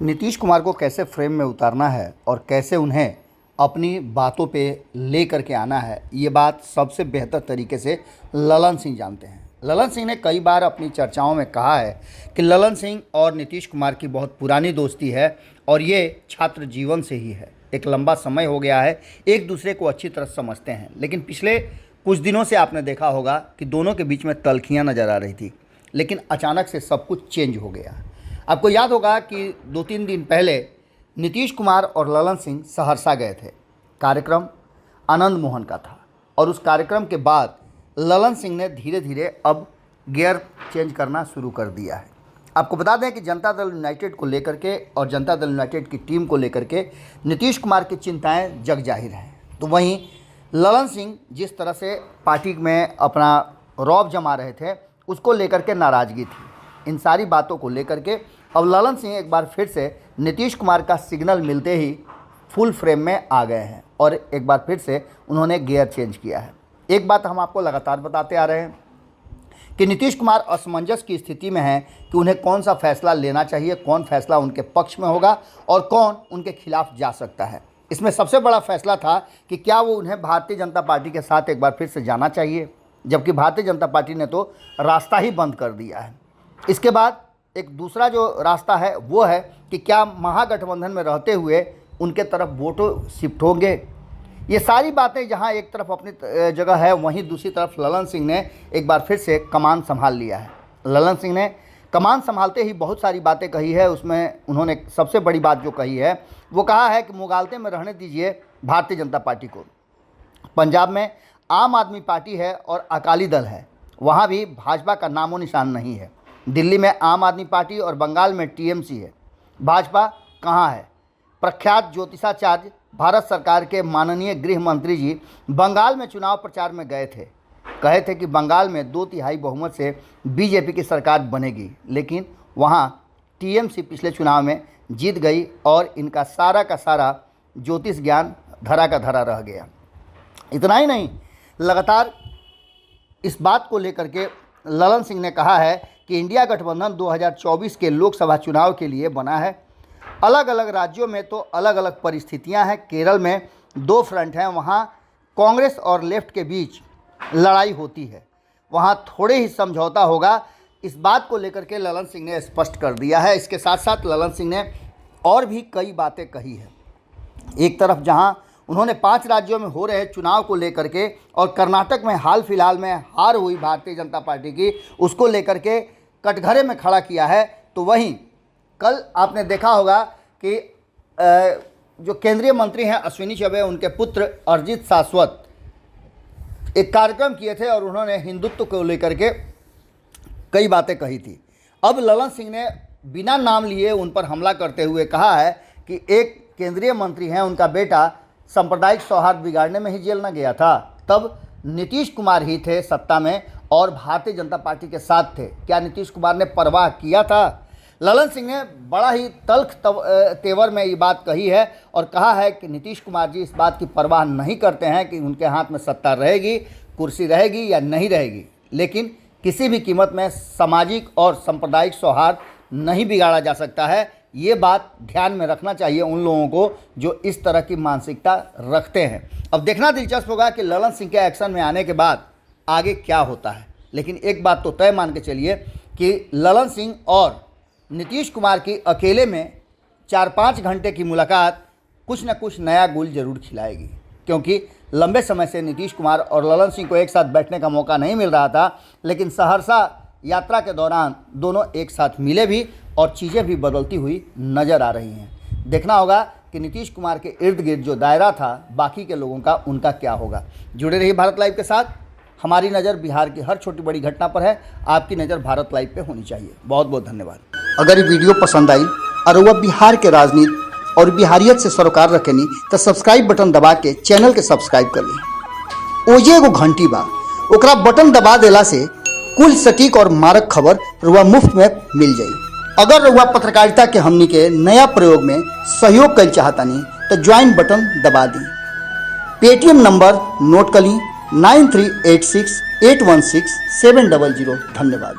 नीतीश कुमार को कैसे फ्रेम में उतारना है और कैसे उन्हें अपनी बातों पे ले करके आना है, ये बात सबसे बेहतर तरीके से ललन सिंह जानते हैं। ललन सिंह ने कई बार अपनी चर्चाओं में कहा है कि ललन सिंह और नीतीश कुमार की बहुत पुरानी दोस्ती है और ये छात्र जीवन से ही है। एक लंबा समय हो गया है, एक दूसरे को अच्छी तरह समझते हैं, लेकिन पिछले कुछ दिनों से आपने देखा होगा कि दोनों के बीच में तल्खियाँ नज़र आ रही थी, लेकिन अचानक से सब कुछ चेंज हो गया। आपको याद होगा कि 2-3 दिन पहले नीतीश कुमार और ललन सिंह सहरसा गए थे। कार्यक्रम आनंद मोहन का था और उस कार्यक्रम के बाद ललन सिंह ने धीरे धीरे अब गियर चेंज करना शुरू कर दिया है। आपको बता दें कि जनता दल यूनाइटेड को लेकर के और जनता दल यूनाइटेड की टीम को लेकर के नीतीश कुमार की चिंताएं जग जाहिर हैं। तो वहीं ललन सिंह जिस तरह से पार्टी में अपना रौब जमा रहे थे, उसको लेकर के नाराज़गी थी। इन सारी बातों को लेकर के अब ललन सिंह एक बार फिर से नीतीश कुमार का सिग्नल मिलते ही फुल फ्रेम में आ गए हैं और एक बार फिर से उन्होंने गियर चेंज किया है। एक बात हम आपको लगातार बताते आ रहे हैं कि नीतीश कुमार असमंजस की स्थिति में हैं कि उन्हें कौन सा फैसला लेना चाहिए, कौन फैसला उनके पक्ष में होगा और कौन उनके खिलाफ जा सकता है। इसमें सबसे बड़ा फैसला था कि क्या वो उन्हें भारतीय जनता पार्टी के साथ एक बार फिर से जाना चाहिए, जबकि भारतीय जनता पार्टी ने तो रास्ता ही बंद कर दिया है। इसके बाद एक दूसरा जो रास्ता है वो है कि क्या महागठबंधन में रहते हुए उनके तरफ वोटों शिफ्ट होंगे। ये सारी बातें जहां एक तरफ अपनी जगह है, वहीं दूसरी तरफ ललन सिंह ने एक बार फिर से कमान संभाल लिया है। ललन सिंह ने कमान संभालते ही बहुत सारी बातें कही है। उसमें उन्होंने सबसे बड़ी बात जो कही है वो कहा है कि मुगालते में रहने दीजिए भारतीय जनता पार्टी को। पंजाब में आम आदमी पार्टी है और अकाली दल है, वहाँ भी भाजपा का नामो निशान नहीं है। दिल्ली में आम आदमी पार्टी और बंगाल में टीएमसी है, भाजपा कहाँ है। प्रख्यात ज्योतिषाचार्य भारत सरकार के माननीय गृह मंत्री जी बंगाल में चुनाव प्रचार में गए थे, कहे थे कि बंगाल में 2/3 बहुमत से बीजेपी की सरकार बनेगी, लेकिन वहाँ टीएमसी पिछले चुनाव में जीत गई और इनका सारा का सारा ज्योतिष ज्ञान धरा का धरा रह गया। इतना ही नहीं, लगातार इस बात को लेकर के ललन सिंह ने कहा है कि इंडिया गठबंधन 2024 के लोकसभा चुनाव के लिए बना है। अलग अलग राज्यों में तो अलग अलग परिस्थितियां हैं। केरल में 2 फ्रंट हैं, वहां कांग्रेस और लेफ्ट के बीच लड़ाई होती है, वहां थोड़े ही समझौता होगा। इस बात को लेकर के ललन सिंह ने स्पष्ट कर दिया है। इसके साथ साथ ललन सिंह ने और भी कई बातें कही है। एक तरफ जहां उन्होंने 5 राज्यों में हो रहे चुनाव को लेकर के और कर्नाटक में हाल फिलहाल में हार हुई भारतीय जनता पार्टी की, उसको लेकर के कटघरे में खड़ा किया है, तो वहीं कल आपने देखा होगा कि जो केंद्रीय मंत्री हैं अश्विनी चौबे, उनके पुत्र अरिजीत शाश्वत एक कार्यक्रम किए थे और उन्होंने हिंदुत्व को लेकर के कई बातें कही थी। अब ललन सिंह ने बिना नाम लिए उन पर हमला करते हुए कहा है कि एक केंद्रीय मंत्री हैं, उनका बेटा सांप्रदायिक सौहार्द बिगाड़ने में ही जेल न गया था, तब नीतीश कुमार ही थे सत्ता में और भारतीय जनता पार्टी के साथ थे। क्या नीतीश कुमार ने परवाह किया था? ललन सिंह ने बड़ा ही तल्ख तेवर में ये बात कही है और कहा है कि नीतीश कुमार जी इस बात की परवाह नहीं करते हैं कि उनके हाथ में सत्ता रहेगी, कुर्सी रहेगी या नहीं रहेगी, लेकिन किसी भी कीमत में सामाजिक और सांप्रदायिक सौहार्द नहीं बिगाड़ा जा सकता है। ये बात ध्यान में रखना चाहिए उन लोगों को जो इस तरह की मानसिकता रखते हैं। अब देखना दिलचस्प होगा कि ललन सिंह के एक्शन में आने के बाद आगे क्या होता है, लेकिन एक बात तो तय मान के चलिए कि ललन सिंह और नीतीश कुमार की अकेले में 4-5 घंटे की मुलाकात कुछ न कुछ नया गुल जरूर खिलाएगी, क्योंकि लंबे समय से नीतीश कुमार और ललन सिंह को एक साथ बैठने का मौका नहीं मिल रहा था, लेकिन सहरसा यात्रा के दौरान दोनों एक साथ मिले भी और चीज़ें भी बदलती हुई नज़र आ रही हैं। देखना होगा कि नीतीश कुमार के इर्द गिर्द जो दायरा था बाकी के लोगों का, उनका क्या होगा। जुड़े रहिए भारत लाइव के साथ। हमारी नज़र बिहार की हर छोटी बड़ी घटना पर है, आपकी नज़र भारत लाइव पे होनी चाहिए। बहुत बहुत धन्यवाद। अगर ये वीडियो पसंद आई और वह बिहार के राजनीति और बिहारियत से सरोकार रखेनी तो सब्सक्राइब बटन दबा के चैनल के सब्सक्राइब कर ली। ओजे एगो घंटी बा, ओकरा बटन दबा देला से कुल सटीक और मारक खबर रुआ मुफ्त में मिल जाई। अगर रुआ पत्रकारिता के हमनी के नया प्रयोग में सहयोग कर चाहतानी तो ज्वाइन बटन दबा दी। पेटीएम नंबर नोट कर ली 9386816700। धन्यवाद।